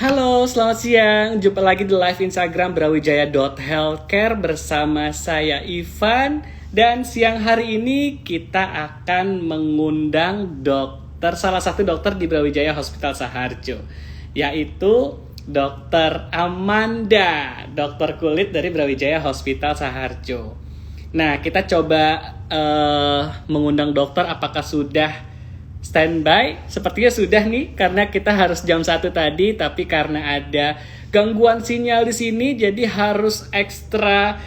Halo, selamat siang. Jumpa lagi di live Instagram brawijaya.healthcare bersama saya Ivan. Dan siang hari ini kita akan mengundang salah satu dokter di Brawijaya Hospital Saharjo, yaitu Dokter Amanda, dokter kulit dari Brawijaya Hospital Saharjo. Nah, kita coba mengundang dokter, apakah sudah standby? Sepertinya sudah nih, karena kita harus jam 1 tadi, tapi karena ada gangguan sinyal di sini, jadi harus ekstra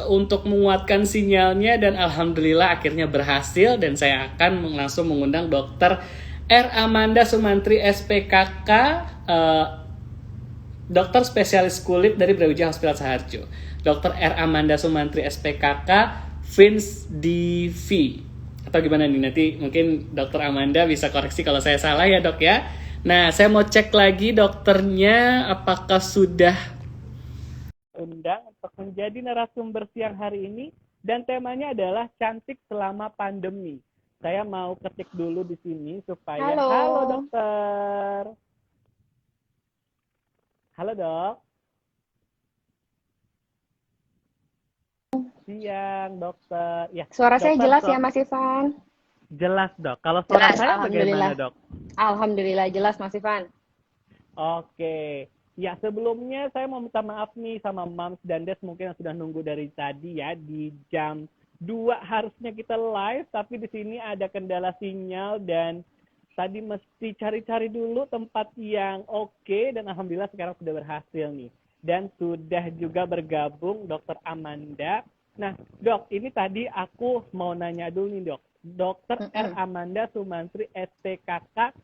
untuk menguatkan sinyalnya, dan alhamdulillah akhirnya berhasil, dan saya akan langsung mengundang Dokter R. Amanda Sumantri SPKK, dokter spesialis kulit dari Brawijaya Hospital Saharjo. Dokter R. Amanda Sumantri SPKK, Fins DV. Atau gimana nih, nanti mungkin Dokter Amanda bisa koreksi kalau saya salah ya dok ya. Nah, saya mau cek lagi dokternya apakah sudah undang untuk menjadi narasumber siang hari ini, dan temanya adalah cantik selama pandemi. Saya mau ketik dulu di sini supaya halo dokter. Halo dok. Siang dokter. Ya, Suara saya dokter, jelas ya Mas Ivan? jelas dok. Kalau suara Jelas, saya alhamdulillah. bagaimana dok? Alhamdulillah jelas Mas Ivan. Oke. Ya, sebelumnya saya mau minta maaf nih sama Mams dan Des mungkin yang sudah nunggu dari tadi ya. Di jam 2 harusnya kita live, tapi di sini ada kendala sinyal dan tadi mesti cari-cari dulu tempat yang oke, dan alhamdulillah sekarang sudah berhasil nih. Dan sudah juga bergabung Dokter Amanda. Nah, dok, ini tadi aku mau nanya dulu nih dok. Dokter R. Amanda Sumantri SPKK,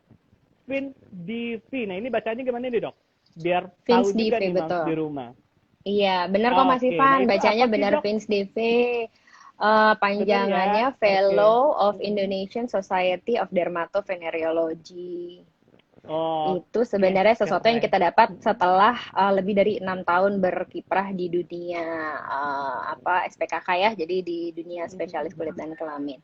Fins DV. Nah, ini bacanya gimana nih dok? Biar tahu Fins juga DV, nih Mams betul. di rumah. Iya, benar kok Mas Oke, nah Ivan. itu Bacanya apa sih benar dok? Fins DV. Bener ya? Panjangannya Oke. Fellow of Indonesian Society of Dermatovenerology. Itu Oke, sebenarnya sesuatu yang keren. kita dapat setelah lebih dari 6 tahun berkiprah di dunia SPKK ya, jadi di dunia spesialis kulit dan kelamin.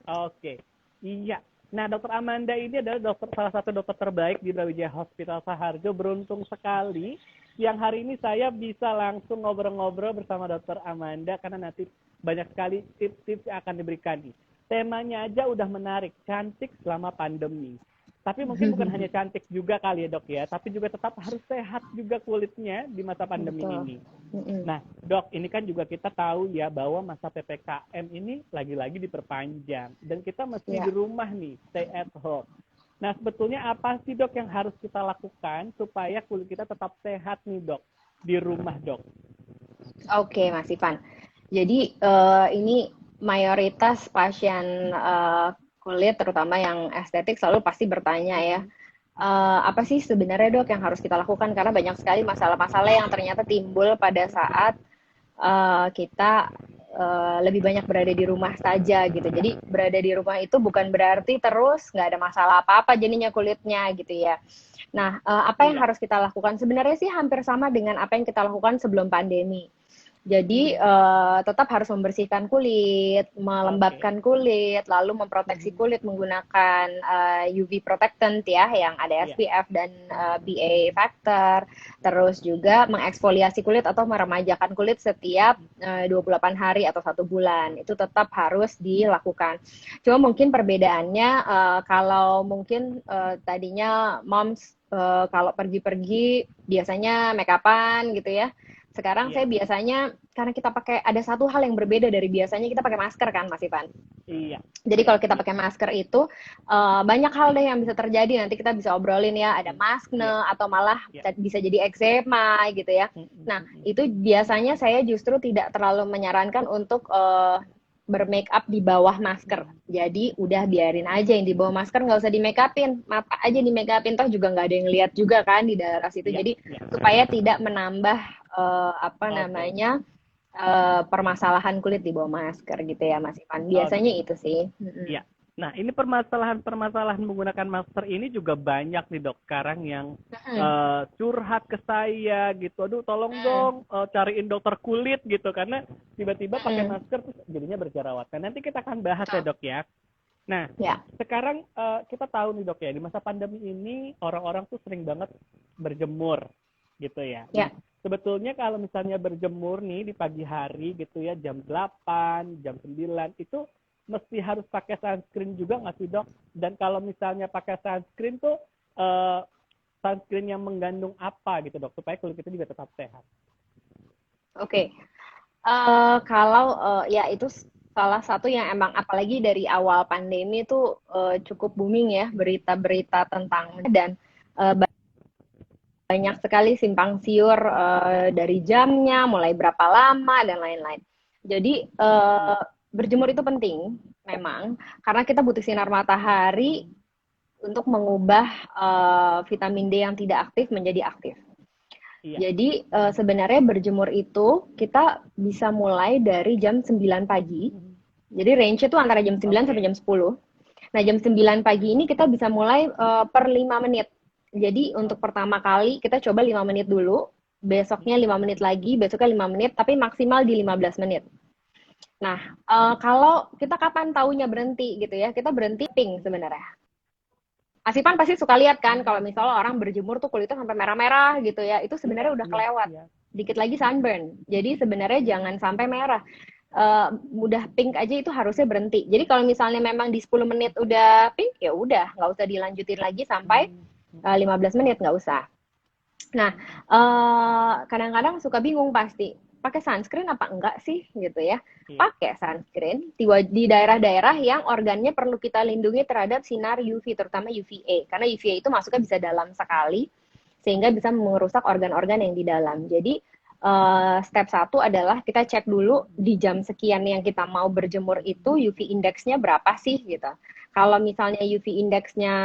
Oke, iya. Nah, Dokter Amanda ini adalah salah satu dokter terbaik di Brawijaya Hospital Saharjo. Beruntung sekali yang hari ini saya bisa langsung ngobrol-ngobrol bersama Dokter Amanda, karena nanti banyak sekali tips-tips yang akan diberikan nih. Temanya aja udah menarik, cantik selama pandemi. Tapi mungkin bukan hanya cantik juga kali ya dok ya, tapi juga tetap harus sehat juga kulitnya di masa pandemi Betul. ini. Nah dok, ini kan juga kita tahu ya bahwa masa PPKM ini lagi-lagi diperpanjang, dan kita mesti di rumah nih, stay at home. Nah sebetulnya apa sih dok yang harus kita lakukan supaya kulit kita tetap sehat nih dok, di rumah dok? Oke, Mas Ivan. Jadi ini mayoritas pasien kulit, terutama yang estetik, selalu pasti bertanya ya, apa sih sebenarnya dok yang harus kita lakukan? Karena banyak sekali masalah-masalah yang ternyata timbul pada saat kita lebih banyak berada di rumah saja gitu. Jadi berada di rumah itu bukan berarti terus nggak ada masalah apa-apa jadinya kulitnya gitu ya. Nah, apa yang harus kita lakukan? Sebenarnya sih hampir sama dengan apa yang kita lakukan sebelum pandemi. Jadi tetap harus membersihkan kulit, melembabkan kulit, lalu memproteksi kulit menggunakan UV protectant ya, yang ada SPF dan PA factor. Terus juga mengeksfoliasi kulit atau meremajakan kulit setiap 28 hari atau 1 bulan. Itu tetap harus dilakukan. Cuma mungkin perbedaannya kalau mungkin tadinya moms kalau pergi-pergi biasanya make upan gitu ya. Sekarang saya biasanya, karena kita pakai, ada satu hal yang berbeda dari biasanya, kita pakai masker kan Mas Ivan? Iya. Jadi kalau kita pakai masker itu banyak hal deh yang bisa terjadi, nanti kita bisa obrolin ya, ada maskne atau malah bisa jadi eksema gitu ya. Nah itu biasanya saya justru tidak terlalu menyarankan untuk bermake up di bawah masker. Jadi udah biarin aja yang di bawah masker, nggak usah di make upin, mata aja di make upin, toh juga nggak ada yang lihat juga kan di daerah situ. Jadi supaya tidak menambah permasalahan kulit di bawah masker gitu ya Mas Ivan. Biasanya Oke. itu sih. Iya. Nah, ini permasalahan-permasalahan menggunakan masker ini juga banyak nih dok sekarang yang Mm-mm. curhat ke saya gitu. Aduh, tolong Mm-mm. dong cariin dokter kulit gitu karena tiba-tiba pakai Mm-mm. masker terus jadinya berjerawat. Nah, nanti kita akan bahas ya Betul. dok ya. Nah, Ya, sekarang kita tahu nih dok ya, di masa pandemi ini orang-orang tuh sering banget berjemur gitu ya. Nah, ya. sebetulnya kalau misalnya berjemur nih di pagi hari gitu ya, jam 8, jam 9, itu mesti harus pakai sunscreen juga nggak sih dok? Dan kalau misalnya pakai sunscreen tuh, eh, sunscreen yang mengandung apa gitu dok, supaya kulit kita juga tetap sehat. Oke. Kalau ya itu salah satu yang emang apalagi dari awal pandemi itu cukup booming ya berita-berita tentang dan eh, banyak Ya, sekali simpang siur dari jamnya, mulai berapa lama dan lain-lain. Jadi iya, berjemur itu penting memang karena kita butuh sinar matahari untuk mengubah vitamin D yang tidak aktif menjadi aktif. iya. Jadi sebenarnya berjemur itu kita bisa mulai dari jam 9 pagi. Jadi range itu antara jam 9 sampai Oke. jam 10. Nah, jam 9 pagi ini kita bisa mulai per 5 menit. Jadi untuk Oke. pertama kali kita coba 5 menit dulu, besoknya 5 menit lagi, besoknya 5 menit, tapi maksimal di 15 menit. Nah, kalau kita kapan taunya berhenti gitu ya, kita berhenti ping sebenarnya. Asipan pasti suka lihat kan kalau misalnya orang berjemur tuh kulitnya sampai merah-merah gitu ya, itu Iya, sebenarnya udah iya, kelewat. iya. Dikit lagi sunburn. Jadi sebenarnya jangan sampai merah. Udah pink aja itu harusnya berhenti. Jadi kalau misalnya memang di 10 menit udah pink, ya udah nggak usah dilanjutin lagi sampai Hmm. 15 menit nggak usah. Nah, kadang-kadang suka bingung pasti, pakai sunscreen apa enggak sih gitu ya. Iya. Pakai sunscreen di daerah-daerah yang organnya perlu kita lindungi terhadap sinar UV, terutama UVA. Karena UVA itu masuknya bisa dalam sekali, sehingga bisa merusak organ-organ yang di dalam. Jadi, step satu adalah kita cek dulu di jam sekian yang kita mau berjemur itu UV indeksnya berapa sih gitu. Kalau misalnya UV indeksnya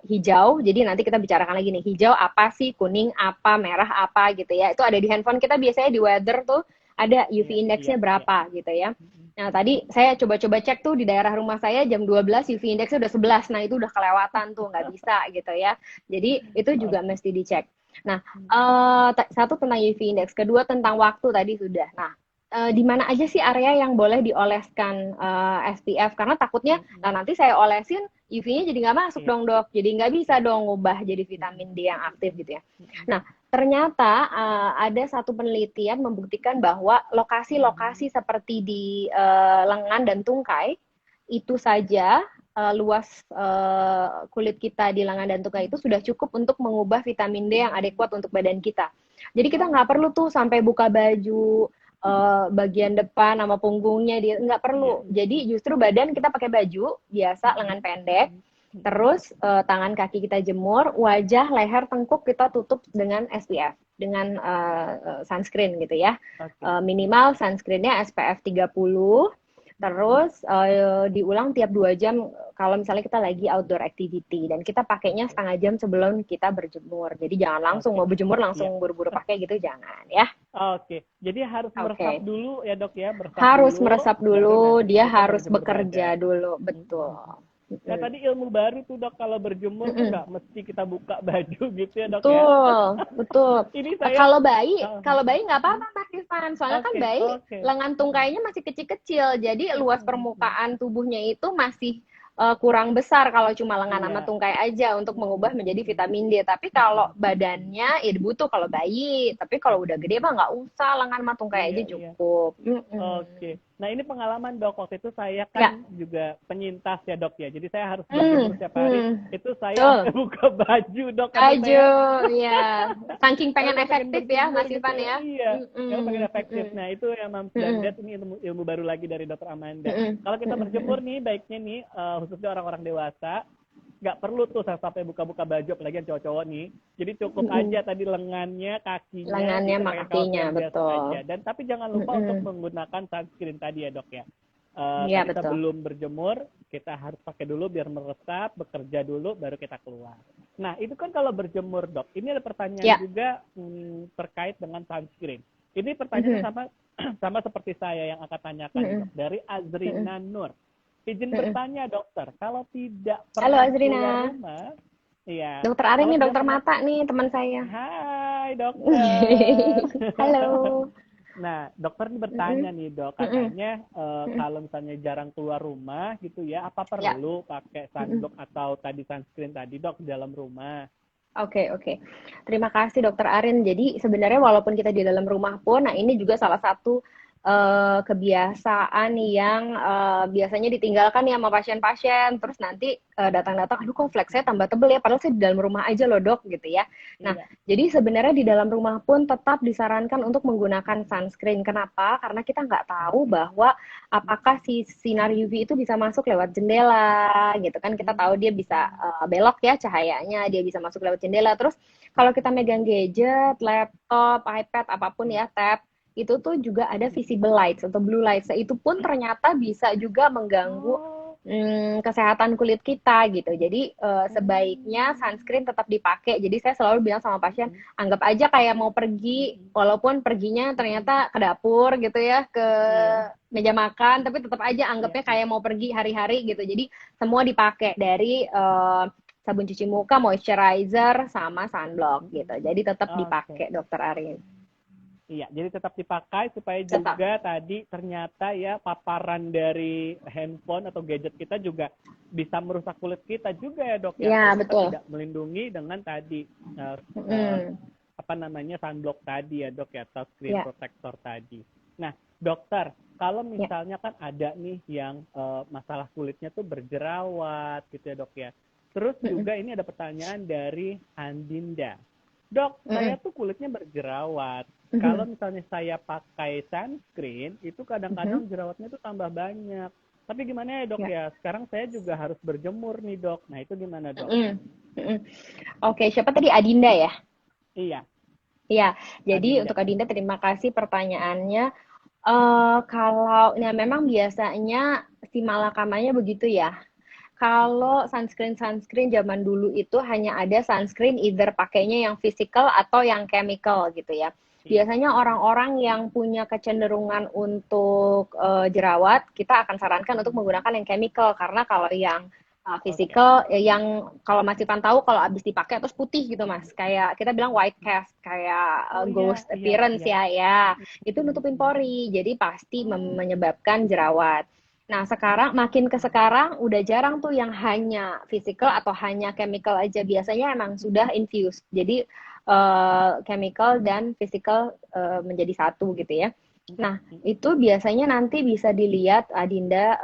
hijau, jadi nanti kita bicarakan lagi nih, hijau apa sih, kuning apa, merah apa gitu ya. Itu ada di handphone kita biasanya di weather tuh ada UV Iya, iya, indeksnya iya. berapa gitu ya. Nah, tadi saya coba-coba cek tuh di daerah rumah saya jam 12 UV indeksnya udah 11. Nah, itu udah kelewatan tuh, nggak bisa gitu ya. Jadi, itu juga Oke. mesti dicek. Nah, satu tentang UV index, kedua tentang waktu tadi sudah. Nah, di mana aja sih area yang boleh dioleskan SPF? Karena takutnya, nah nanti saya olesin UV-nya jadi nggak masuk Iya. dong dok, jadi nggak bisa dong ngubah jadi vitamin D yang aktif gitu ya. Nah, ternyata ada satu penelitian membuktikan bahwa lokasi-lokasi seperti di lengan dan tungkai itu saja luas kulit kita di lengan dan tungkai itu sudah cukup untuk mengubah vitamin D yang adekuat untuk badan kita. Jadi kita nggak perlu tuh sampai buka baju bagian depan sama punggungnya dia nggak Iya. perlu. Jadi justru badan kita pakai baju biasa lengan pendek, terus tangan kaki kita jemur, wajah, leher, tengkuk kita tutup dengan SPF, dengan sunscreen gitu ya. Oke. Minimal sunscreennya SPF 30, terus diulang tiap 2 jam kalau misalnya kita lagi outdoor activity dan kita pakainya Oke. setengah jam sebelum kita berjemur. Jadi jangan langsung Oke. mau berjemur Iya. langsung buru-buru pakai gitu jangan ya. Oke. Jadi harus Oke. meresap Okay. dulu ya dok ya, meresap Harus dulu, meresap baru dulu, nanti dia kita harus berjemur bekerja badan. dulu, betul. Nah tadi ilmu baru tuh dok, kalau berjemur tuh Mm-mm. nggak mesti kita buka baju gitu ya dok ya. Betul, betul. Ini saya, Kalau bayi nggak apa-apa Mas Irfan, soalnya kan oke, bayi oke. lengan tungkainya masih kecil-kecil, jadi luas permukaan tubuhnya itu masih kurang besar kalau cuma lengan sama Iya. tungkai aja untuk mengubah menjadi vitamin D. Tapi kalau badannya ya dibutuh kalau bayi, tapi kalau udah gede mah nggak usah lengan sama tungkai Iya, aja iya. cukup. Oke. Nah ini pengalaman dok, waktu itu saya Ya. kan juga penyintas ya dok ya. Jadi saya harus Hmm, berjemur setiap hari. hmm, Itu saya betul. sampai buka baju dok karena Baju, saya ya. Saking pengen karena pengen efektif ya, berjemur Mas gitu Ivan ya. ya. Iya, karena pengen Mm-mm, efektif. mm-mm, Nah itu yang Mams dan mm-mm, Dad, ini ilmu baru lagi dari dokter Amanda. mm-mm, Kalau kita mm-mm, berjemur mm-mm. nih, baiknya nih khususnya orang-orang dewasa, nggak perlu tuh sampai buka-buka baju, apalagi yang cowok-cowok nih. Jadi cukup Mm-mm. aja tadi lengannya, kakinya, Lengannya bisa sama pakai kaos kakinya, yang biasa betul. aja. Dan tapi jangan lupa untuk Mm-mm. menggunakan sunscreen tadi ya dok ya. Iya, Tadi betul. sebelum berjemur, kita harus pakai dulu biar meresap, bekerja dulu, baru kita keluar. Nah, itu kan kalau berjemur, dok. Ini ada pertanyaan Ya, juga terkait dengan sunscreen. Ini pertanyaannya Mhm, sama sama seperti saya yang akan tanyakan nih mhm, dok. Dari mhm, Azrina Nur. Izin mhm. bertanya dokter, kalau tidak Halo pernah Azrina, keluar rumah, iya, dokter Arin kalau nih, tidak dokter pernah, mata nih teman saya. hai dokter. Halo. Nah, dokter ini bertanya Mhm, nih dok, mhm, katanya mhm. kalau misalnya jarang keluar rumah gitu ya, apa Ya. perlu pakai Mhm. sunblock atau tadi sunscreen tadi dok di dalam rumah? Oke, oke. Terima kasih Dokter Arin. Jadi sebenarnya walaupun kita di dalam rumah pun, nah ini juga salah satu kebiasaan yang biasanya ditinggalkan ya sama pasien-pasien. Terus nanti datang-datang, aduh kok flex saya tambah tebel ya, padahal saya di dalam rumah aja loh dok, gitu ya. Nah, Iya. jadi sebenarnya di dalam rumah pun tetap disarankan untuk menggunakan sunscreen. Kenapa? Karena kita nggak tahu bahwa apakah si sinar UV itu bisa masuk lewat jendela gitu kan, kita tahu dia bisa belok ya cahayanya, dia bisa masuk lewat jendela. Terus kalau kita megang gadget, laptop, iPad, apapun ya, tab, itu tuh juga ada visible lights atau blue lights. Itu pun ternyata bisa juga mengganggu Oh, kesehatan kulit kita gitu. Jadi sebaiknya hmm, sunscreen tetap dipakai. Jadi saya selalu bilang sama pasien, anggap aja kayak mau pergi, walaupun perginya ternyata ke dapur gitu ya, ke iya, meja makan, tapi tetap aja iya, anggapnya iya. kayak mau pergi hari-hari gitu. Jadi semua dipakai dari sabun cuci muka, moisturizer, sama sunblock gitu. Jadi tetap Oke. dipakai, Dokter Arin. Iya, jadi tetap dipakai supaya Tetap. juga tadi ternyata ya paparan dari handphone atau gadget kita juga bisa merusak kulit kita juga ya dok ya kalau Ya, kita betul. tidak melindungi dengan tadi eh, eh, Mm-mm. apa namanya sunblock tadi ya dok ya atau screen Ya, protector tadi. Nah dokter, kalau ya. misalnya kan ada nih yang masalah kulitnya tuh berjerawat gitu ya dok ya. Terus Mm-mm. juga ini ada pertanyaan dari Andinda. Dok, saya Mm-mm. tuh kulitnya berjerawat. Kalau Mhm. misalnya saya pakai sunscreen, itu Mhm. kadang-kadang jerawatnya tuh tambah banyak. Tapi gimana ya dok Ya. ya? Sekarang saya juga harus berjemur nih dok. Nah itu gimana dok? Mhm. Mhm. Oke, siapa tadi? Adinda ya? Iya, Iya. Jadi Adinda. untuk Adinda terima kasih pertanyaannya. Kalau nah memang biasanya si malakamanya begitu ya. Kalau sunscreen zaman dulu itu hanya ada sunscreen either pakainya yang physical atau yang chemical gitu ya. Iya. Biasanya orang-orang yang punya kecenderungan untuk jerawat, kita akan sarankan untuk menggunakan yang chemical karena kalau yang Oke. physical yang kalau masih tahu kalau abis dipakai terus putih gitu mas, kayak kita bilang white cast, kayak Oh iya, ghost iya, appearance iya. ya, itu nutupin pori, jadi pasti Oh, menyebabkan jerawat. Nah, sekarang makin ke sekarang udah jarang tuh yang hanya physical atau hanya chemical aja. Biasanya emang sudah infused. Jadi chemical dan physical menjadi satu gitu ya. Nah, itu biasanya nanti bisa dilihat Adinda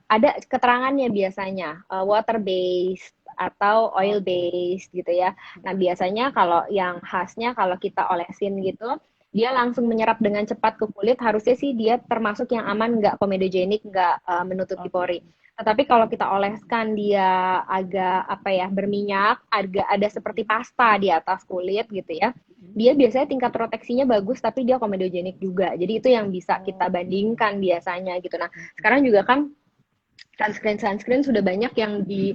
ada keterangannya biasanya water based atau oil oke. based gitu ya. Nah, biasanya kalau yang khasnya kalau kita olesin gitu dia langsung menyerap dengan cepat ke kulit, harusnya sih dia termasuk yang aman, nggak komedogenik, nggak menutupi Oke. pori. Tetapi kalau kita oleskan dia agak apa ya berminyak, agak ada seperti pasta di atas kulit gitu ya, dia biasanya tingkat proteksinya bagus, tapi dia komedogenik juga. Jadi itu yang bisa kita Oh. bandingkan biasanya gitu. Nah, sekarang juga kan sunscreen sudah banyak yang di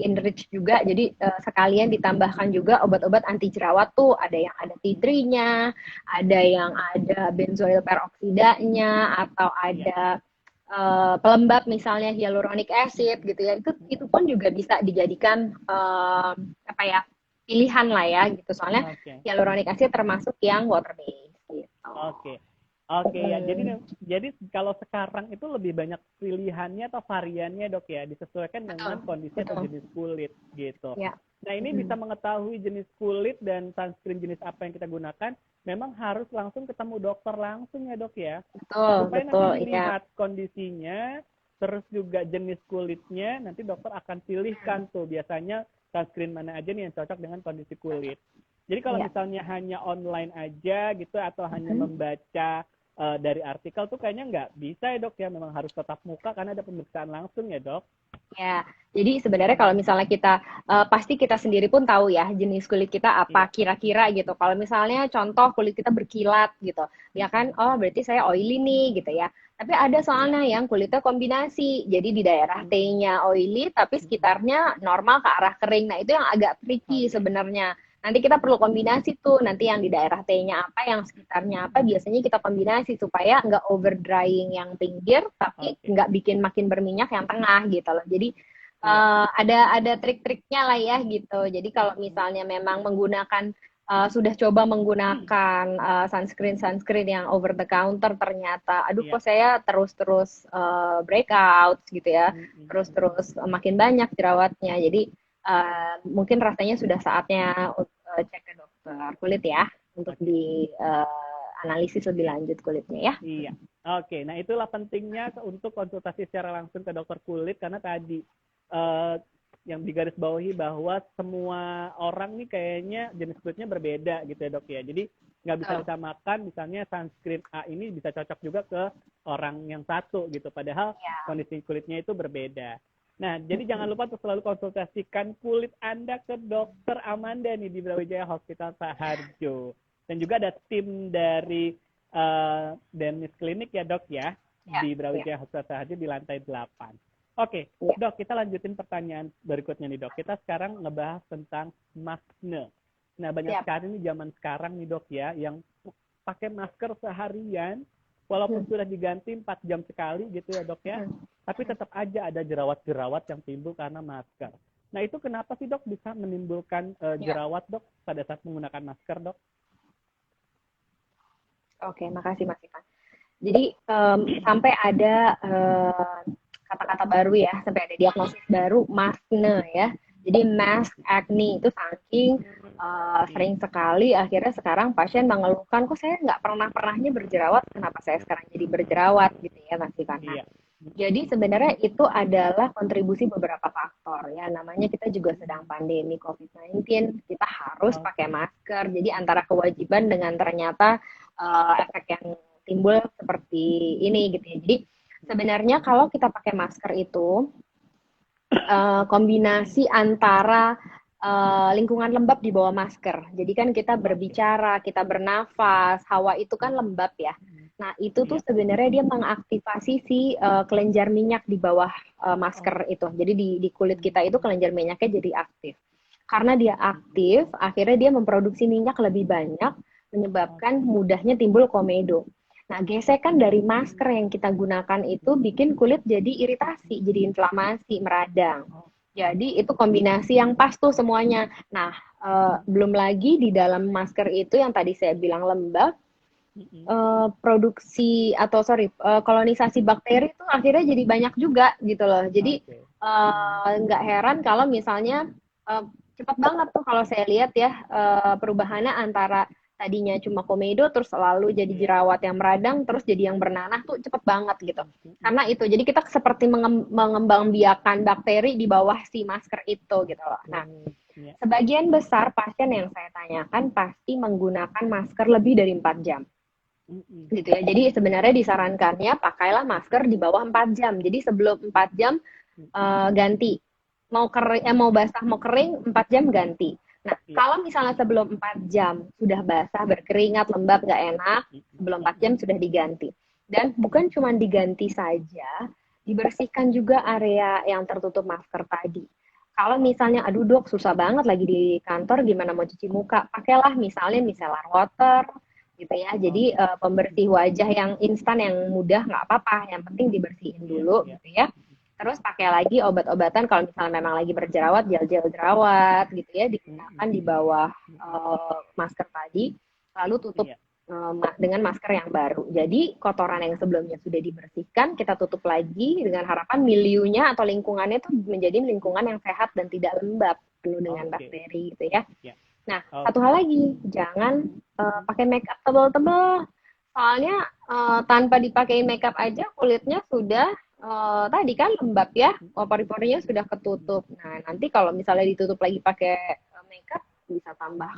enrich juga, jadi sekalian ditambahkan juga obat-obat anti jerawat tuh, ada yang ada tea tree-nya, ada yang ada benzoyl peroksidanya, atau Iya. ada pelembab misalnya hyaluronic acid gitu ya, itu pun juga bisa dijadikan apa ya pilihan lah ya gitu, soalnya Oke. hyaluronic acid termasuk yang water based gitu. Oke. Oke ya. Jadi Hmm, jadi kalau sekarang itu lebih banyak pilihannya atau variannya dok ya, disesuaikan betul, dengan kondisi atau betul, jenis kulit gitu. ya. Nah ini bisa Hmm. mengetahui jenis kulit dan sunscreen jenis apa yang kita gunakan, memang harus langsung ketemu dokter langsung ya dok ya, Betul, supaya nanti betul, ya. dilihat kondisinya, terus juga jenis kulitnya, nanti dokter akan pilihkan tuh biasanya sunscreen mana aja nih yang cocok dengan kondisi kulit. Jadi kalau Ya. misalnya hanya online aja gitu atau hanya Mhm. membaca dari artikel tuh kayaknya nggak bisa ya dok ya, memang harus tetap muka karena ada pemeriksaan langsung ya dok. Ya, jadi sebenarnya kalau misalnya kita pasti kita sendiri pun tahu ya jenis kulit kita apa Iya. kira-kira gitu. Kalau misalnya contoh kulit kita berkilat gitu, ya kan, oh berarti saya oily nih gitu ya. Tapi ada Iya. soalnya yang kulitnya kombinasi, jadi di daerah T-nya oily, tapi sekitarnya normal ke arah kering. Nah itu yang agak tricky Oke. sebenarnya. Nanti kita perlu kombinasi tuh, nanti yang di daerah T-nya apa, yang sekitarnya apa, biasanya kita kombinasi supaya nggak over drying yang pinggir, tapi Oke. nggak bikin makin berminyak yang tengah gitu loh. Jadi Iya. ada trik-triknya lah ya gitu. Jadi kalau misalnya memang menggunakan sudah coba menggunakan sunscreen yang over the counter, ternyata aduh Iya. kok saya terus-terus breakout gitu ya, Mm-mm. terus-terus makin banyak jerawatnya. Jadi mungkin rasanya sudah saatnya cek ke dokter kulit ya untuk Oke. di analisis lebih lanjut kulitnya ya. Iya. Oke, nah itulah pentingnya untuk konsultasi secara langsung ke dokter kulit karena tadi eh, yang digarisbawahi bahwa semua orang nih kayaknya jenis kulitnya berbeda gitu ya dok ya. Jadi nggak bisa disamakan misalnya sunscreen A ini bisa cocok juga ke orang yang satu gitu. Padahal kondisi kulitnya itu berbeda. Nah, jadi jangan lupa untuk selalu konsultasikan kulit Anda ke dokter Amanda nih di Brawijaya Hospital Saharjo. Dan juga ada tim dari Dennis Clinic ya dok ya, di Brawijaya Hospital Saharjo di lantai 8. Oke, dok, kita lanjutin pertanyaan berikutnya nih dok. Kita sekarang ngebahas tentang masker. Nah, banyak sekali nih zaman sekarang nih dok ya, yang pakai masker seharian, walaupun sudah diganti 4 jam sekali gitu ya dok ya, tapi tetap aja ada jerawat-jerawat yang timbul karena masker. Nah, itu kenapa sih dok bisa menimbulkan jerawat dok pada saat menggunakan masker dok? Oke, makasih Mas Ivan. Jadi sampai ada kata-kata baru ya, sampai ada diagnosis baru maskne ya. Jadi mask acne itu saking sering sekali akhirnya sekarang pasien mengeluhkan kok saya nggak pernahnya berjerawat, kenapa saya sekarang jadi berjerawat gitu ya Mas Ivan. Nah, jadi sebenarnya itu adalah kontribusi beberapa faktor ya. Namanya kita juga sedang pandemi COVID-19, kita harus pakai masker. Jadi antara kewajiban dengan ternyata efek yang timbul seperti ini gitu ya. Jadi sebenarnya kalau kita pakai masker itu kombinasi antara lingkungan lembab di bawah masker. Jadi kan kita berbicara, kita bernafas, hawa itu kan lembab ya. Nah, itu tuh sebenarnya dia mengaktifasi si kelenjar minyak di bawah masker itu. Jadi di kulit kita itu kelenjar minyaknya jadi aktif. Karena dia aktif, akhirnya dia memproduksi minyak lebih banyak, menyebabkan mudahnya timbul komedo. Nah, gesekan dari masker yang kita gunakan itu bikin kulit jadi iritasi, jadi inflamasi, meradang. Jadi itu kombinasi yang pas tuh semuanya. Nah, belum lagi di dalam masker itu yang tadi saya bilang lembab, produksi atau kolonisasi bakteri itu akhirnya jadi banyak juga gitu loh. Jadi nggak heran kalau misalnya cepat banget tuh kalau saya lihat ya perubahannya antara tadinya cuma komedo terus selalu jadi jerawat yang meradang terus jadi yang bernanah tuh cepet banget gitu. Karena itu jadi kita seperti mengembangbiakan bakteri di bawah si masker itu gitu loh. Nah, sebagian besar pasien yang saya tanyakan pasti menggunakan masker lebih dari 4 jam. Gitu ya. Jadi sebenarnya disarankannya pakailah masker di bawah 4 jam. Jadi sebelum 4 jam ganti. Mau kering, mau basah mau kering 4 jam ganti. Nah, kalau misalnya sebelum 4 jam sudah basah, berkeringat, lembab, nggak enak, sebelum 4 jam sudah diganti. Dan bukan cuma diganti saja, dibersihkan juga area yang tertutup masker tadi. Kalau misalnya, aduh dok, susah banget lagi di kantor, gimana mau cuci muka? Pakailah misalnya micellar water, gitu ya. Jadi pembersih wajah yang instan, yang mudah, nggak apa-apa. Yang penting dibersihin dulu, gitu ya. Terus pakai lagi obat-obatan kalau misalnya memang lagi berjerawat, gel-gel jerawat gitu ya, digunakan di bawah masker tadi, lalu tutup dengan masker yang baru. Jadi kotoran yang sebelumnya sudah dibersihkan, kita tutup lagi dengan harapan miliunya atau lingkungannya itu menjadi lingkungan yang sehat dan tidak lembab, penuh dengan bakteri gitu ya. Nah, satu hal lagi, jangan pakai makeup tebal-tebal. Soalnya tanpa dipakai makeup aja kulitnya sudah tadi kan lembab ya, pori-porinya sudah ketutup. Nah, nanti kalau misalnya ditutup lagi pakai makeup bisa tambah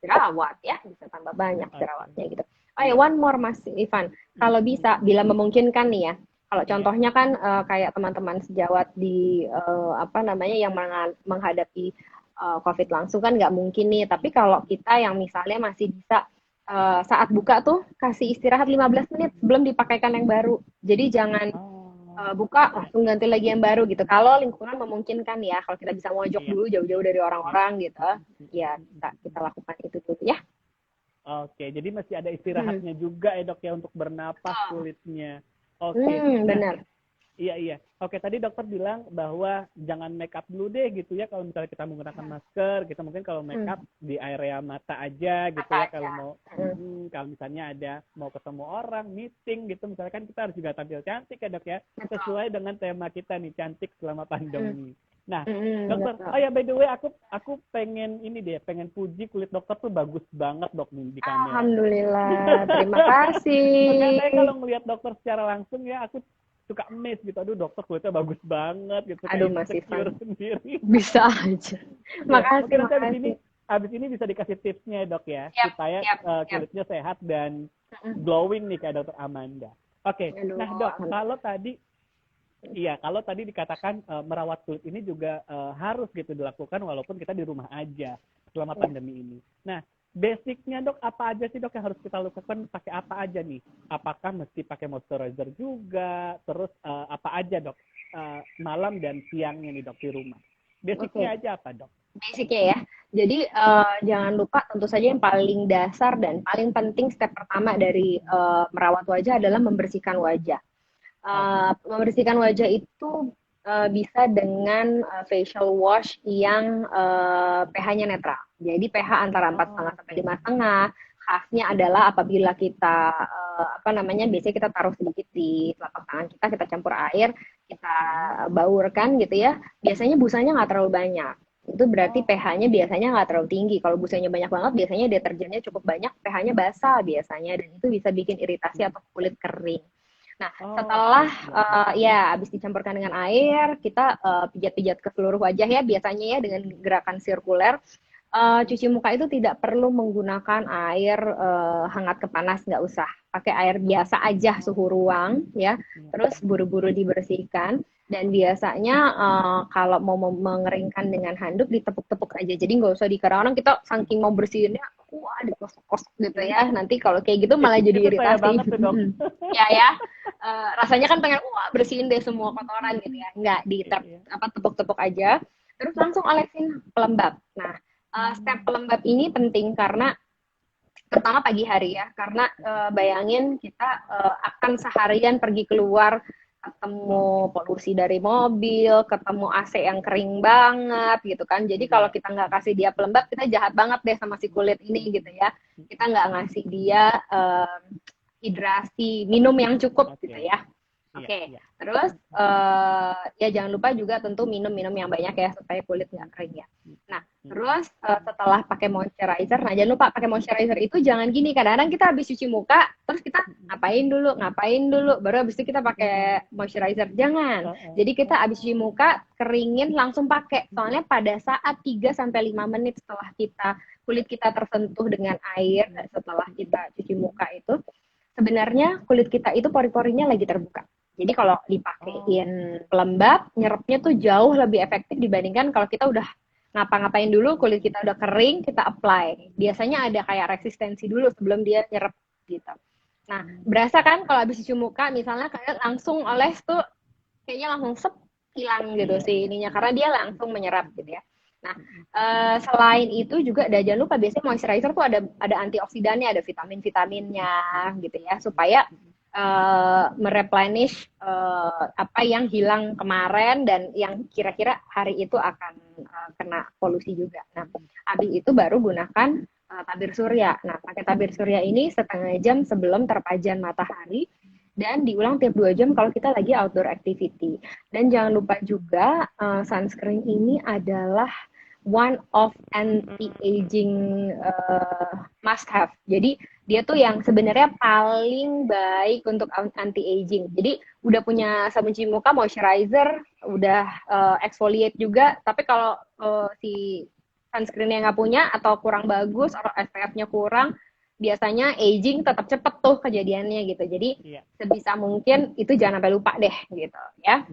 jerawat ya, bisa tambah banyak jerawatnya gitu. Oh ya, one more Mas Ivan, kalau bisa, bila memungkinkan nih ya, kalau contohnya kan kayak teman-teman sejawat di yang menghadapi COVID langsung kan nggak mungkin nih, tapi kalau kita yang misalnya masih bisa saat buka tuh kasih istirahat 15 menit sebelum dipakaikan yang baru. Jadi jangan buka langsung ganti lagi yang baru gitu. Kalau lingkungan memungkinkan ya, kalau kita bisa mojok Iya. dulu jauh-jauh dari Iya. orang-orang gitu, ya kita lakukan itu dulu ya. Oke, jadi masih ada istirahatnya juga ya dok ya untuk bernapas kulitnya. Oke, nah Benar. iya. Oke, tadi dokter bilang bahwa jangan make up dulu deh gitu ya kalau misalnya kita menggunakan masker, kita mungkin kalau make up di area mata aja gitu Mata ya aja. kalau mau kalau misalnya ada mau ketemu orang, meeting gitu misalnya kan kita harus juga tampil cantik ya dok ya, sesuai dengan tema kita nih cantik selama pandemi. Nah, dokter, Betul. oh ya by the way aku pengen ini deh, pengen puji kulit dokter tuh bagus banget dok nih di kamera. Alhamdulillah, terima kasih. Makanya saya kalau melihat dokter secara langsung ya aku suka amazed gitu. Aduh dokter kulitnya bagus banget gitu. Aduh, Kayak Mas insecure Ivan. sendiri. Bisa aja. Makasih, Mungkin nanti makasih. abis ini bisa dikasih tipsnya ya dok ya. Siap, supaya siap. kulitnya sehat dan glowing nih kayak dokter Amanda. Oke, Aduh, nah dok, kalau tadi dikatakan merawat kulit ini juga harus gitu dilakukan walaupun kita di rumah aja selama pandemi ini. Nah, basicnya dok apa aja sih dok yang harus kita lakukan, pakai apa aja nih? Apakah mesti pakai moisturizer juga? Terus apa aja dok malam dan siangnya nih dok di rumah? Basicnya aja apa dok? Basicnya ya. Jadi jangan lupa tentu saja yang paling dasar dan paling penting step pertama dari merawat wajah adalah membersihkan wajah. Membersihkan wajah itu bisa dengan facial wash yang pH-nya netral. Jadi pH antara 4,5 sampai 5,5. Khasnya adalah apabila kita biasanya kita taruh sedikit di telapak tangan kita campur air, kita baurkan gitu ya. Biasanya busanya nggak terlalu banyak. Itu berarti pH-nya biasanya nggak terlalu tinggi. Kalau busanya banyak banget, biasanya deterjennya cukup banyak, pH-nya basah biasanya, dan itu bisa bikin iritasi atau kulit kering. Nah, setelah habis dicampurkan dengan air, kita pijat-pijat ke seluruh wajah ya, biasanya ya dengan gerakan sirkuler. Cuci muka itu tidak perlu menggunakan air hangat ke panas, nggak usah. Pakai air biasa aja suhu ruang ya. Terus buru-buru dibersihkan. Dan biasanya kalau mau mengeringkan dengan handuk ditepuk-tepuk aja. Jadi nggak usah dikarang orang kita saking mau bersihinnya, wah dikosok-kosok gitu ya. Nanti kalau kayak gitu malah jadi iritasi. Ya. Rasanya kan pengen bersihin deh semua kotoran gitu ya. Nggak tepuk-tepuk aja. Terus langsung olesin pelembab. Nah, step pelembab ini penting karena terutama pagi hari ya. Karena bayangin kita akan seharian pergi keluar, ketemu polusi dari mobil, ketemu AC yang kering banget gitu kan. Jadi kalau kita nggak kasih dia pelembab, kita jahat banget deh sama si kulit ini gitu ya. Kita nggak ngasih dia hidrasi, minum yang cukup gitu ya. Oke. Terus ya jangan lupa juga tentu minum yang banyak ya supaya kulit nggak kering ya. Nah, terus setelah pakai moisturizer, nah jangan lupa pakai moisturizer itu jangan gini, kadang-kadang kita habis cuci muka, terus kita ngapain dulu, baru habis itu kita pakai moisturizer. Jangan. Jadi kita habis cuci muka, keringin langsung pakai. Soalnya pada saat 3-5 menit setelah kulit kita tersentuh dengan air, setelah kita cuci muka itu, sebenarnya kulit kita itu pori-porinya lagi terbuka. Jadi kalau dipakein pelembab, nyerapnya tuh jauh lebih efektif dibandingkan kalau kita udah ngapa-ngapain dulu, kulit kita udah kering, kita apply. Biasanya ada kayak resistensi dulu sebelum dia nyerap gitu. Nah, berasa kan kalau habis cuci muka, misalnya kayak langsung oles tuh, kayaknya langsung hilang gitu sih ininya, karena dia langsung menyerap gitu ya. Nah, selain itu juga jangan lupa biasanya moisturizer tuh ada antioksidannya, ada vitamin-vitaminnya gitu ya, supaya mereplenish apa yang hilang kemarin dan yang kira-kira hari itu akan kena polusi juga. Nah, habis itu baru gunakan tabir surya. Nah, pakai tabir surya ini setengah jam sebelum terpajan matahari dan diulang tiap 2 jam kalau kita lagi outdoor activity. Dan jangan lupa juga sunscreen ini adalah one of anti-aging must have. Jadi dia tuh yang sebenarnya paling baik untuk anti-aging. Jadi udah punya sabun cuci muka, moisturizer, udah exfoliate juga. Tapi kalau si sunscreen-nya nggak punya atau kurang bagus atau SPF-nya kurang, biasanya aging tetap cepet tuh kejadiannya gitu. Jadi sebisa mungkin itu jangan sampai lupa deh gitu ya.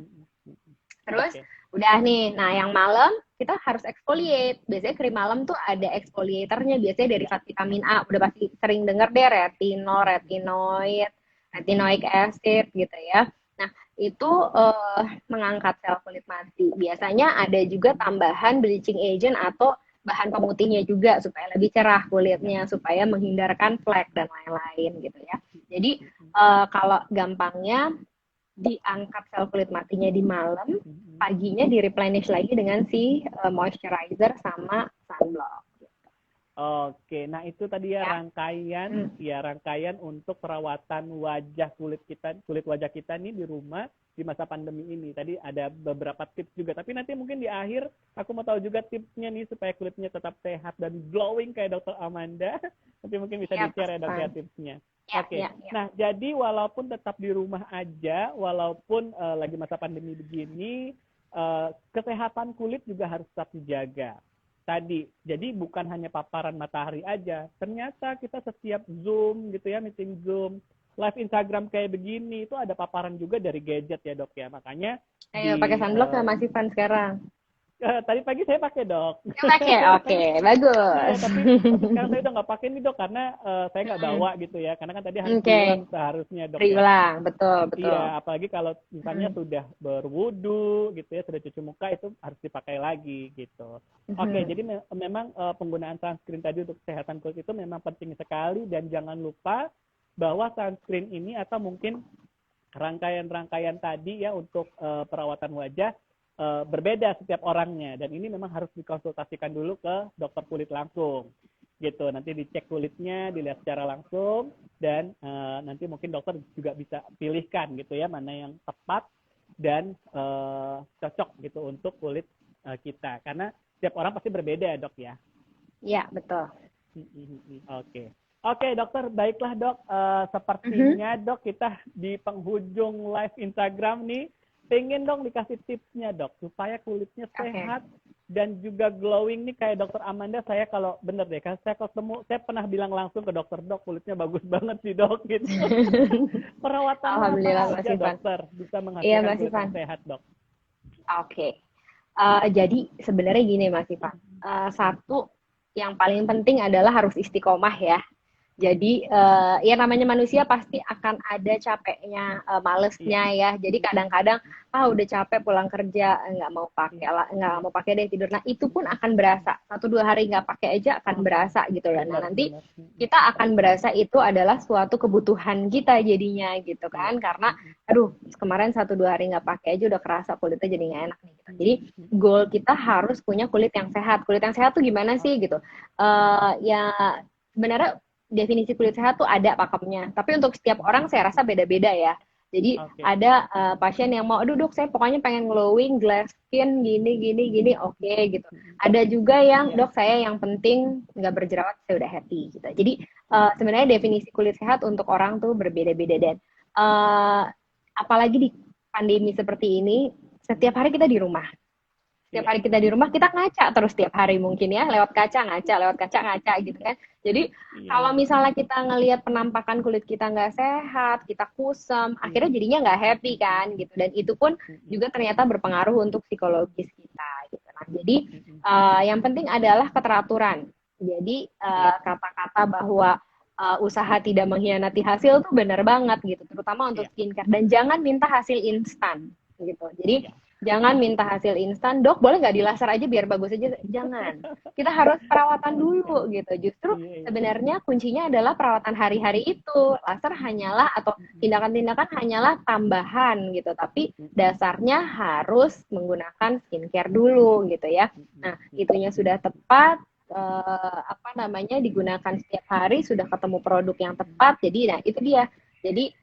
Terus udah nih, nah yang malam kita harus exfoliate. Biasanya krim malam tuh ada exfoliatornya, biasanya dari vitamin A. Udah pasti sering denger deh, retinoid, retinoic acid gitu ya. Nah, itu mengangkat sel kulit mati. Biasanya ada juga tambahan bleaching agent atau bahan pemutihnya juga supaya lebih cerah kulitnya, supaya menghindarkan flek dan lain-lain gitu ya. Jadi kalau gampangnya diangkat sel kulit matinya di malam, paginya di replenish lagi dengan si moisturizer sama sunblock. Oke, nah itu tadi ya Ya. rangkaian untuk perawatan wajah kulit wajah kita nih di rumah di masa pandemi ini. Tadi ada beberapa tips juga, tapi nanti mungkin di akhir aku mau tahu juga tipsnya nih supaya kulitnya tetap sehat dan glowing kayak Dokter Amanda. Nanti mungkin bisa Ya, di-share ya Dok ya Pak. tipsnya. Ya, Oke, ya, ya. nah jadi walaupun tetap di rumah aja, walaupun lagi masa pandemi begini, kesehatan kulit juga harus tetap dijaga. Tadi, jadi bukan hanya paparan matahari aja. Ternyata kita setiap Zoom gitu ya, meeting Zoom, live Instagram kayak begini, itu ada paparan juga dari gadget ya Dok ya. Makanya Ayo pakai sunblock ya Mas Ivan sekarang. tadi pagi saya pakai Dok. Oke, oke, Iya, bagus. tapi sekarang saya udah nggak pakai nih Dok, karena saya nggak bawa gitu ya. Karena kan tadi harus Oke, diulang seharusnya Dok ya. diulang, betul, betul. Iya, apalagi kalau misalnya sudah berwudu gitu ya, sudah cuci muka itu harus dipakai lagi gitu. Oke, jadi memang penggunaan sunscreen tadi untuk kesehatan kulit itu memang penting sekali dan jangan lupa bahwa sunscreen ini atau mungkin rangkaian-rangkaian tadi ya untuk perawatan wajah berbeda setiap orangnya dan ini memang harus dikonsultasikan dulu ke dokter kulit langsung gitu. Nanti dicek kulitnya, dilihat secara langsung dan nanti mungkin dokter juga bisa pilihkan gitu ya mana yang tepat dan cocok gitu untuk kulit kita karena setiap orang pasti berbeda ya Dok ya. Iya, betul. Oke, dokter, baiklah Dok. Sepertinya Dok kita di penghujung live Instagram nih pengen dong dikasih tipsnya Dok supaya kulitnya sehat dan juga glowing nih kayak Dokter Amanda. Saya kalau bener deh kan saya ketemu, saya pernah bilang langsung ke dokter, Dok kulitnya bagus banget sih Dok gitu. Perawatan Alhamdulillah apa Mas aja Ivan. dokter bisa Iya menghasilkan Mas kulit Ivan. yang sehat Dok? Oke. Jadi sebenarnya gini Mas Ivan. Satu yang paling penting adalah harus istiqomah ya. Jadi ya namanya manusia pasti akan ada capeknya, malesnya ya. Jadi kadang-kadang udah capek pulang kerja nggak mau pakai deh tidur. Nah itu pun akan berasa 1-2 hari nggak pakai aja akan berasa gitu loh. Nah nanti kita akan berasa itu adalah suatu kebutuhan kita jadinya gitu kan. Karena aduh kemarin 1-2 hari nggak pakai aja udah kerasa kulitnya jadi nggak enak nih. Gitu. Jadi goal kita harus punya kulit yang sehat. Kulit yang sehat tuh gimana sih gitu? Ya sebenarnya definisi kulit sehat tuh ada pakemnya. Tapi untuk setiap orang saya rasa beda-beda ya. Jadi ada pasien yang mau, aduh dok saya pokoknya pengen glowing, glass skin, gini, oke gitu. Ada juga yang, dok saya yang penting nggak berjerawat, saya udah happy gitu. Jadi sebenarnya definisi kulit sehat untuk orang tuh berbeda-beda dan apalagi di pandemi seperti ini, setiap hari kita di rumah. Setiap hari kita di rumah, kita ngaca terus setiap hari mungkin ya, lewat kaca ngaca gitu kan. Jadi kalau misalnya kita ngelihat penampakan kulit kita nggak sehat, kita kusam, akhirnya jadinya nggak happy kan gitu. Dan itu pun juga ternyata berpengaruh untuk psikologis kita gitu. Nah, jadi yang penting adalah keteraturan. Jadi kata-kata bahwa usaha tidak mengkhianati hasil tuh benar banget gitu, terutama untuk skincare. Dan jangan minta hasil instan gitu. Jadi jangan minta hasil instan, dok boleh nggak dilaser aja biar bagus aja? Jangan. Kita harus perawatan dulu gitu. Justru sebenarnya kuncinya adalah perawatan hari-hari itu. Laser hanyalah atau tindakan-tindakan hanyalah tambahan gitu. Tapi dasarnya harus menggunakan skincare dulu gitu ya. Nah, itunya sudah tepat. Digunakan setiap hari, sudah ketemu produk yang tepat. Jadi, nah itu dia. Jadi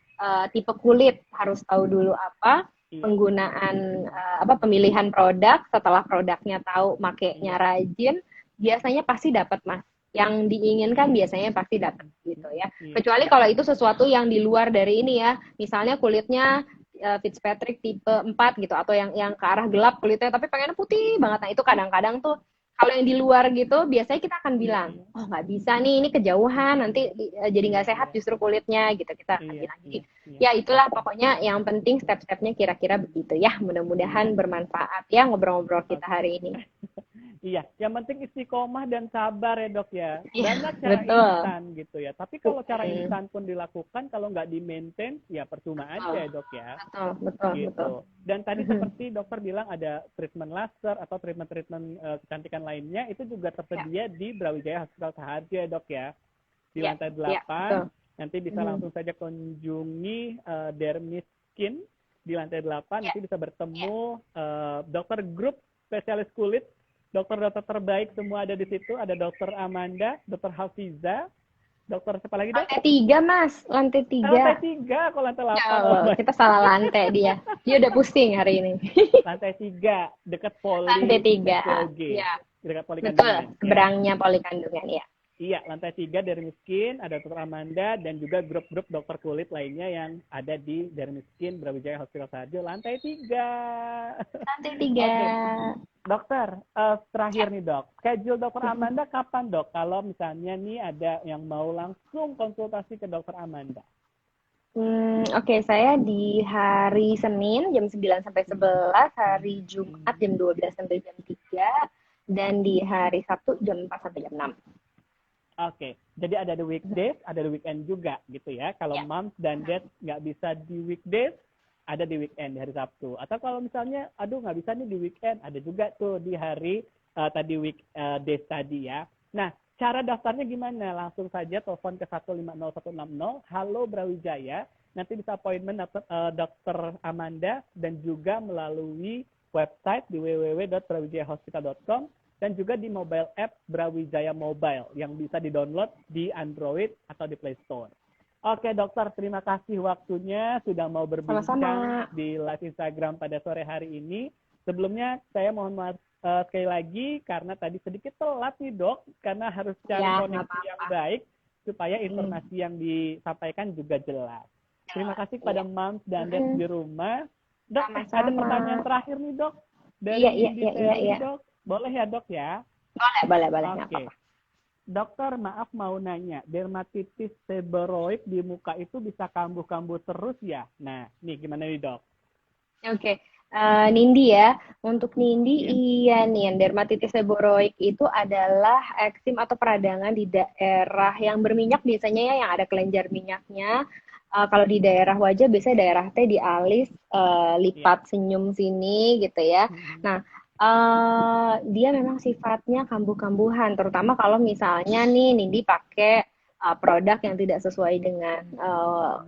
tipe kulit harus tahu dulu apa. Penggunaan pemilihan produk, setelah produknya tahu makainya rajin, biasanya pasti dapat Mas. Yang diinginkan biasanya pasti dapat gitu ya. Kecuali kalau itu sesuatu yang di luar dari ini ya. Misalnya kulitnya Fitzpatrick tipe 4 gitu atau yang ke arah gelap kulitnya tapi pengen putih banget. Nah, itu kadang-kadang tuh kalau yang di luar gitu biasanya kita akan bilang, oh nggak bisa nih, ini kejauhan, nanti jadi nggak sehat justru kulitnya gitu, kita akan bilang. Jadi ya itulah pokoknya yang penting step-stepnya kira-kira begitu ya. Mudah-mudahan bermanfaat ya ngobrol-ngobrol kita hari ini. Iya, yang penting istiqomah dan sabar ya dok ya. Iya, Banyak cara betul. instan gitu ya. Tapi kalau cara Mm-mm. instan pun dilakukan, kalau nggak di-maintain, ya percuma aja Betul, ya dok ya. betul, betul, betul. Gitu. Dan tadi Mm-mm. seperti dokter bilang ada treatment laser atau treatment-treatment kecantikan lainnya, itu juga Ya, tersedia di Brawijaya Hospital Saharjo ya dok ya. Di ya, lantai ya, betul. 8, nanti bisa Mm-mm. langsung saja kunjungi Dermis Skin di lantai 8, Ya, nanti bisa ya. bertemu dokter grup spesialis kulit, dokter-dokter terbaik semua ada di situ. Ada dokter Amanda, dokter Hafiza, dokter siapa lagi dok? Lantai 3, Mas. Lantai Lantai 3. 3, kalau lantai 8, oh Ya, my. kita salah lantai dia. Dia udah pusing hari ini. Lantai 3, dekat Lantai Poli 3. SPOG, Ya, dekat Poli betul. Kandungan. Ya. Seberangnya poli kandungan, ya. Iya, lantai 3 Dermiskin, ada dokter Amanda, dan juga grup-grup dokter kulit lainnya yang ada di Dermiskin, Brawijaya Hospital Saharjo, lantai 3. Lantai 3. Oke, dokter, terakhir nih dok, schedule dokter Amanda kapan dok? Kalau misalnya nih ada yang mau langsung konsultasi ke dokter Amanda. Oke, saya di hari Senin jam 9 sampai 11, hari Jumat jam 12 sampai jam 3, dan di hari Sabtu jam 4 sampai jam 6. Oke, jadi ada the weekdays, ada the weekend juga gitu ya. Kalau Ya. moms dan dad nggak bisa di weekdays, ada di weekend, di hari Sabtu. Atau kalau misalnya, aduh nggak bisa nih di weekend, ada juga tuh di hari tadi weekdays tadi ya. Nah, cara daftarnya gimana? Langsung saja telepon ke 150160, halo Brawijaya, nanti bisa appointment dokter Amanda, dan juga melalui website di www.brawijayahospital.com, dan juga di mobile app Brawijaya Mobile yang bisa di-download di Android atau di Play Store. Oke dokter, terima kasih waktunya sudah mau berbincang Sama-sama. di live Instagram pada sore hari ini. Sebelumnya saya mohon maaf sekali lagi karena tadi sedikit telat nih dok, karena harus cari Ya, nggak koneksi apa-apa. yang baik supaya informasi yang disampaikan juga jelas. Terima kasih kepada moms dan dad di rumah. Dok, ada Sama-sama. pertanyaan terakhir nih dok dari Iya. Sally, dok. Boleh ya dok ya? Boleh, nggak Oke. apa-apa. Dokter, maaf mau nanya, dermatitis seborrhoik di muka itu bisa kambuh-kambuh terus ya? Nah, nih gimana nih dok? Oke, Nindi ya. Untuk Nindi, iya nih, dermatitis seborrhoik itu adalah eksim atau peradangan di daerah yang berminyak biasanya ya, yang ada kelenjar minyaknya. Kalau di daerah wajah biasanya daerah T di alis, lipat senyum sini gitu ya. Nah, dia memang sifatnya kambuh-kambuhan, terutama kalau misalnya nih Nindi pakai produk yang tidak sesuai dengan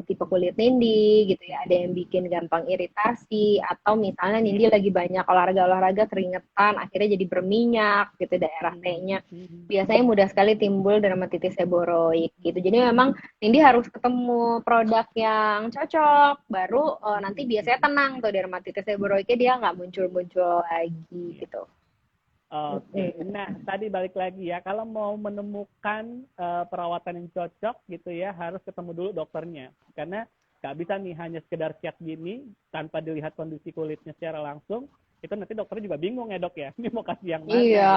tipe kulit Nindi gitu ya. Ada yang bikin gampang iritasi, atau misalnya Nindi lagi banyak olahraga keringetan, akhirnya jadi berminyak gitu daerah T-nya. Biasanya mudah sekali timbul dermatitis seborrhoik gitu. Jadi memang Nindi harus ketemu produk yang cocok, baru nanti biasanya tenang tuh dermatitis seborrhoiknya, dia nggak muncul-muncul lagi gitu. Oke, nah tadi balik lagi ya, kalau mau menemukan perawatan yang cocok gitu ya, harus ketemu dulu dokternya. Karena nggak bisa nih hanya sekedar chat gini, tanpa dilihat kondisi kulitnya secara langsung, itu nanti dokternya juga bingung ya dok ya, ini mau kasih yang mana Iya,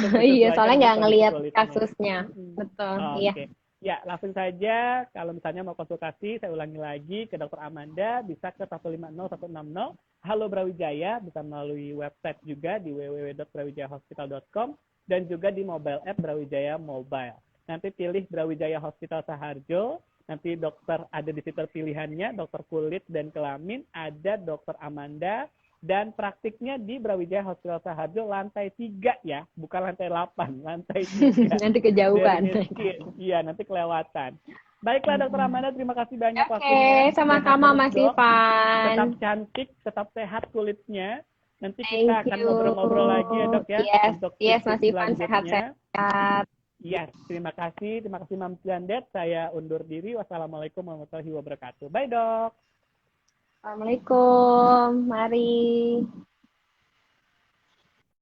gitu. iya, soalnya nggak ngelihat kulitnya. kasusnya. Betul, iya. Oke. Ya, langsung saja kalau misalnya mau konsultasi, saya ulangi lagi ke Dokter Amanda, bisa ke 150160. Halo Brawijaya, bisa melalui website juga di www.brawijayahospital.com, dan juga di mobile app Brawijaya Mobile. Nanti pilih Brawijaya Hospital Saharjo, nanti dokter ada di situ pilihannya, dokter kulit dan kelamin, ada Dokter Amanda, dan praktiknya di Brawijaya Hospital Saharjo lantai 3 ya, bukan lantai 8, lantai 3. Nanti kejauhan. Iya, nanti kelewatan. Baiklah Dokter Amanda, terima kasih banyak Oke, waktunya. sama-sama Sehat Mas terus, Dok. Ivan. Tetap cantik, tetap sehat kulitnya. Nanti Thank kita akan you. ngobrol-ngobrol lagi ya Dok ya. Yes, untuk yes tips Mas Ivan, selanjutnya. sehat-sehat. Yes, terima kasih Mams dan Dad. Saya undur diri. Wassalamualaikum warahmatullahi wabarakatuh. Bye Dok. Assalamualaikum, mari.